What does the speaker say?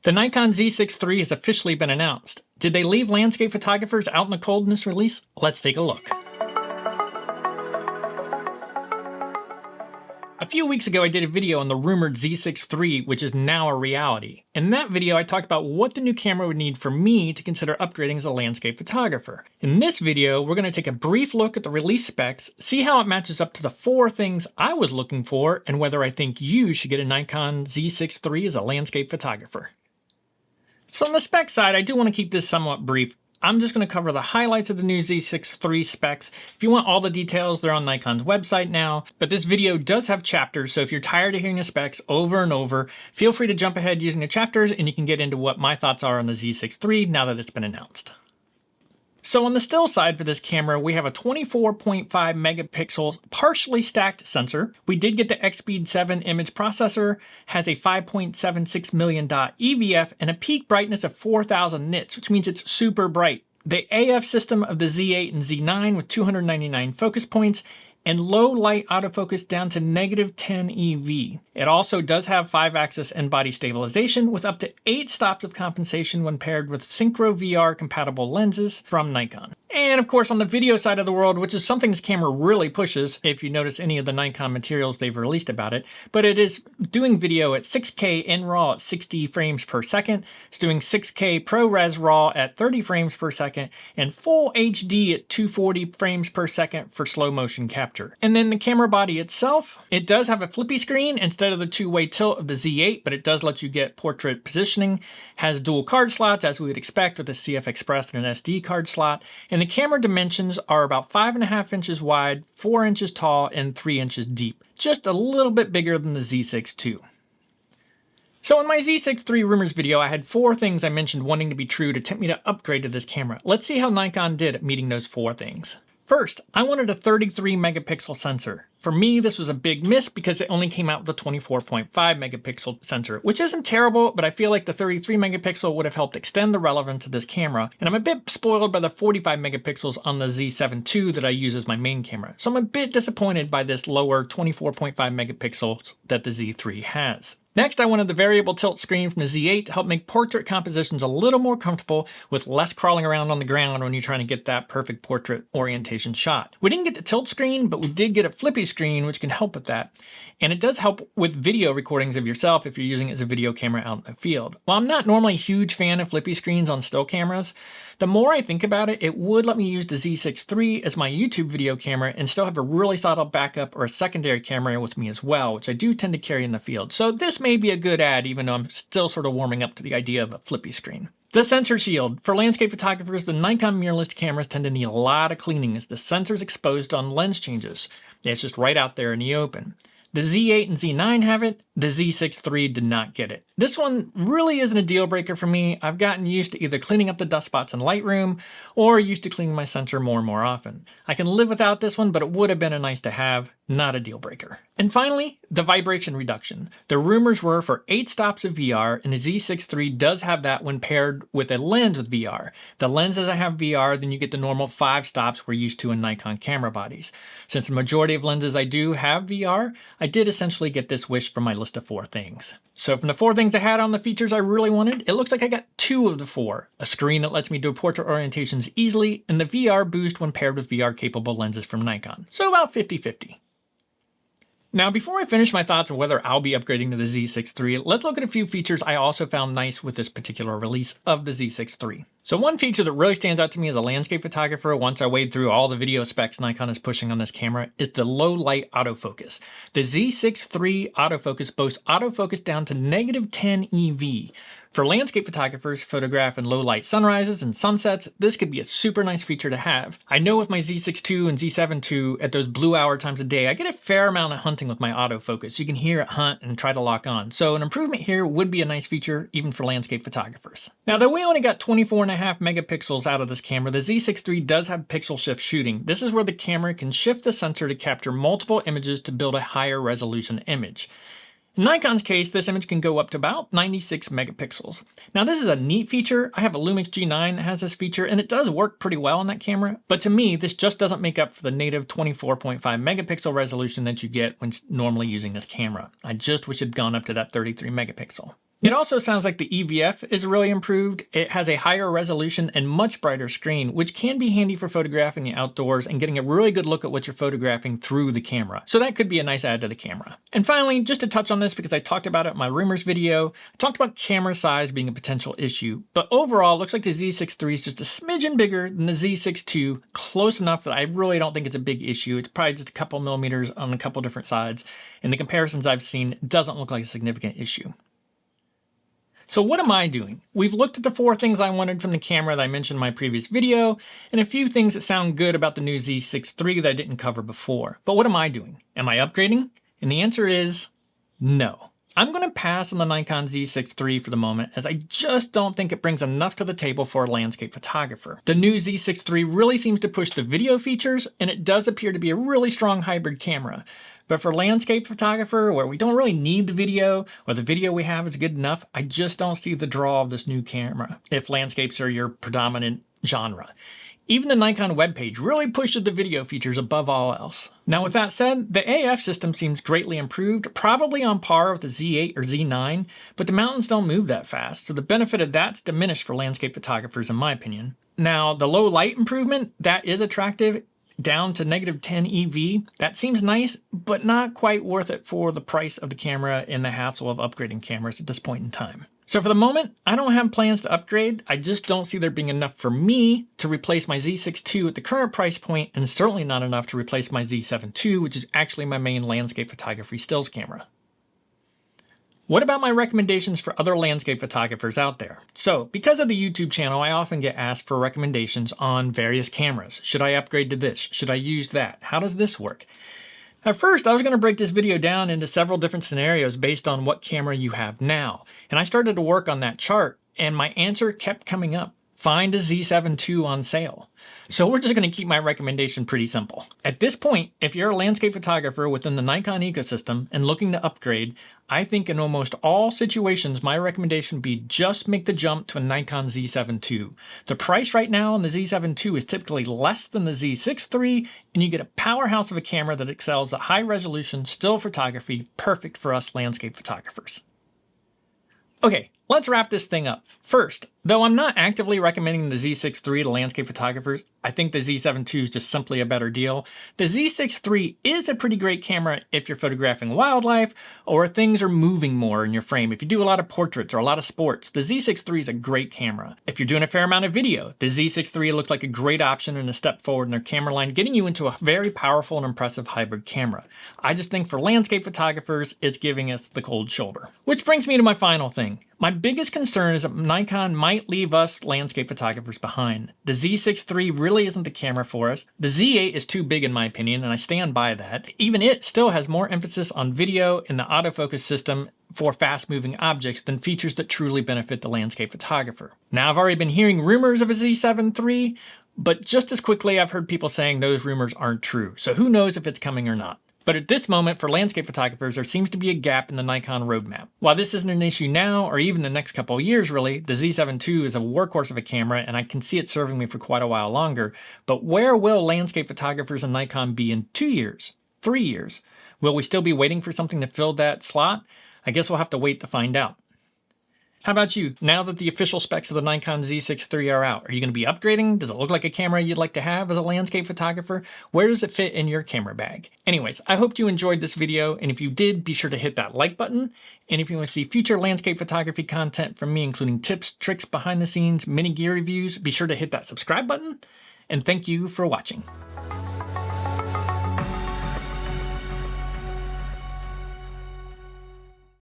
The Nikon Z6 III has officially been announced. Did they leave landscape photographers out in the cold in this release? Let's take a look. A few weeks ago I did a video on the rumored Z6 III, which is now a reality. In that video I talked about what the new camera would need for me to consider upgrading as a landscape photographer. In this video we're going to take a brief look at the release specs, see how it matches up to the 4 things I was looking for, and whether I think you should get a Nikon Z6 III as a landscape photographer. So on the spec side, I do want to keep this somewhat brief. I'm just going to cover the highlights of the new Z6 III specs. If you want all the details, they're on Nikon's website now. But this video does have chapters, so if you're tired of hearing the specs over and over, feel free to jump ahead using the chapters and you can get into what my thoughts are on the Z6 III now that it's been announced. So on the still side for this camera, we have a 24.5 megapixel partially stacked sensor. We did get the X-Speed 7 image processor, has a 5.76 million dot EVF, and a peak brightness of 4000 nits, which means it's super bright. The AF system of the Z8 and Z9 with 299 focus points, and low light autofocus down to -10 EV. It also does have 5-axis and-body stabilization with up to 8 stops of compensation when paired with Synchro VR compatible lenses from Nikon. And of course on the video side of the world, which is something this camera really pushes if you notice any of the Nikon materials they've released about it, but it is doing video at 6K in RAW at 60 frames per second, it's doing 6K ProRes RAW at 30 frames per second, and full HD at 240 frames per second for slow motion capture. And then the camera body itself, it does have a flippy screen instead of the two-way tilt of the Z8, but it does let you get portrait positioning, has dual card slots as we would expect with a CF Express and an SD card slot, and the camera dimensions are about 5.5 inches wide, 4 inches tall, and 3 inches deep. Just a little bit bigger than the Z6 II. So in my Z6 III rumors video, I had 4 things I mentioned wanting to be true to tempt me to upgrade to this camera. Let's see how Nikon did at meeting those 4 things. First, I wanted a 33 megapixel sensor. For me, this was a big miss because it only came out with a 24.5 megapixel sensor, which isn't terrible, but I feel like the 33 megapixel would have helped extend the relevance of this camera. And I'm a bit spoiled by the 45 megapixels on the Z7 II that I use as my main camera. So I'm a bit disappointed by this lower 24.5 megapixels that the Z3 has. Next, I wanted the variable tilt screen from the Z8 to help make portrait compositions a little more comfortable with less crawling around on the ground when you're trying to get that perfect portrait orientation shot. We didn't get the tilt screen, but we did get a flippy screen, which can help with that. And it does help with video recordings of yourself if you're using it as a video camera out in the field. While I'm not normally a huge fan of flippy screens on still cameras, the more I think about it, it would let me use the Z6 III as my YouTube video camera and still have a really solid backup or a secondary camera with me as well, which I do tend to carry in the field. So this may be a good add, even though I'm still sort of warming up to the idea of a flippy screen. The sensor shield. For landscape photographers, the Nikon mirrorless cameras tend to need a lot of cleaning as the sensor's exposed on lens changes. It's just right out there in the open. The Z8 and Z9 have it, the Z6 III did not get it. This one really isn't a deal breaker for me. I've gotten used to either cleaning up the dust spots in Lightroom or used to cleaning my sensor more and more often. I can live without this one, but it would have been a nice to have, not a deal breaker. And finally, the vibration reduction. The rumors were for 8 stops of VR, and the Z6 III does have that when paired with a lens with VR. If the lens doesn't have VR, then you get the normal 5 stops we're used to in Nikon camera bodies. Since the majority of lenses I do have VR, I did essentially get this wish from my list of 4 things. So from the 4 things I had on the features I really wanted, it looks like I got 2 of the 4. A screen that lets me do portrait orientations easily, and the VR boost when paired with VR-capable lenses from Nikon. So about 50-50. Now, before I finish my thoughts on whether I'll be upgrading to the Z6 III, let's look at a few features I also found nice with this particular release of the Z6 III. So one feature that really stands out to me as a landscape photographer once I wade through all the video specs Nikon is pushing on this camera is the low light autofocus. The Z6 III autofocus boasts autofocus down to -10 EV. For landscape photographers photograph in low light sunrises and sunsets, this could be a super nice feature to have. I know with my Z6 II and Z7 II at those blue hour times of day, I get a fair amount of hunting with my autofocus. You can hear it hunt and try to lock on. So an improvement here would be a nice feature even for landscape photographers. Now, though we only got 24.5 megapixels out of this camera, the Z6 III does have pixel shift shooting. This is where the camera can shift the sensor to capture multiple images to build a higher resolution image. In Nikon's case, this image can go up to about 96 megapixels. Now this is a neat feature. I have a Lumix G9 that has this feature and it does work pretty well on that camera, but to me this just doesn't make up for the native 24.5 megapixel resolution that you get when normally using this camera. I just wish it had gone up to that 33 megapixel. It also sounds like the EVF is really improved. It has a higher resolution and much brighter screen, which can be handy for photographing the outdoors and getting a really good look at what you're photographing through the camera. So that could be a nice add to the camera. And finally, just to touch on this because I talked about it in my rumors video, I talked about camera size being a potential issue, but overall it looks like the Z6 III is just a smidgen bigger than the Z6 II, close enough that I really don't think it's a big issue. It's probably just a couple millimeters on a couple different sides, and the comparisons I've seen, it doesn't look like a significant issue. So what am I doing? We've looked at the 4 things I wanted from the camera that I mentioned in my previous video, and a few things that sound good about the new Z6 III that I didn't cover before. But what am I doing? Am I upgrading? And the answer is no. I'm going to pass on the Nikon Z6 III for the moment, as I just don't think it brings enough to the table for a landscape photographer. The new Z6 III really seems to push the video features, and it does appear to be a really strong hybrid camera. But for landscape photographer, where we don't really need the video, or the video we have is good enough, I just don't see the draw of this new camera, if landscapes are your predominant genre. Even the Nikon webpage really pushes the video features above all else. Now with that said, the AF system seems greatly improved, probably on par with the Z8 or Z9, but the mountains don't move that fast, so the benefit of that's diminished for landscape photographers in my opinion. Now the low light improvement, that is attractive, down to -10 EV. That seems nice, but not quite worth it for the price of the camera and the hassle of upgrading cameras at this point in time. So for the moment, I don't have plans to upgrade. I just don't see there being enough for me to replace my Z6 II at the current price point, and certainly not enough to replace my Z7 II, which is actually my main landscape photography stills camera. What about my recommendations for other landscape photographers out there? So, because of the YouTube channel, I often get asked for recommendations on various cameras. Should I upgrade to this? Should I use that? How does this work? At first, I was going to break this video down into several different scenarios based on what camera you have now. And I started to work on that chart, and my answer kept coming up. Find a Z7 II on sale. So we're just going to keep my recommendation pretty simple. At this point, if you're a landscape photographer within the Nikon ecosystem and looking to upgrade, I think in almost all situations, my recommendation would be just make the jump to a Nikon Z7 II. The price right now on the Z7 II is typically less than the Z6 III, and you get a powerhouse of a camera that excels at high resolution still photography, perfect for us landscape photographers. Okay, let's wrap this thing up. First, though I'm not actively recommending the Z6 III to landscape photographers, I think the Z7 II is just simply a better deal. The Z6 III is a pretty great camera if you're photographing wildlife or things are moving more in your frame. If you do a lot of portraits or a lot of sports, the Z6 III is a great camera. If you're doing a fair amount of video, the Z6 III looks like a great option and a step forward in their camera line, getting you into a very powerful and impressive hybrid camera. I just think for landscape photographers, it's giving us the cold shoulder. Which brings me to my final thing. My biggest concern is that Nikon might leave us landscape photographers behind. The Z6 III really isn't the camera for us. The Z8 is too big in my opinion, and I stand by that. Even it still has more emphasis on video and the autofocus system for fast-moving objects than features that truly benefit the landscape photographer. Now I've already been hearing rumors of a Z7 III, but just as quickly I've heard people saying those rumors aren't true, so who knows if it's coming or not. But at this moment, for landscape photographers, there seems to be a gap in the Nikon roadmap. While this isn't an issue now, or even the next couple of years really, the Z7 II is a workhorse of a camera, and I can see it serving me for quite a while longer. But where will landscape photographers and Nikon be in 2 years? 3 years? Will we still be waiting for something to fill that slot? I guess we'll have to wait to find out. How about you? Now that the official specs of the Nikon Z6 III are out, are you going to be upgrading? Does it look like a camera you'd like to have as a landscape photographer? Where does it fit in your camera bag? Anyways, I hope you enjoyed this video, and if you did, be sure to hit that like button. And if you want to see future landscape photography content from me, including tips, tricks, behind the scenes, mini gear reviews, be sure to hit that subscribe button. And thank you for watching.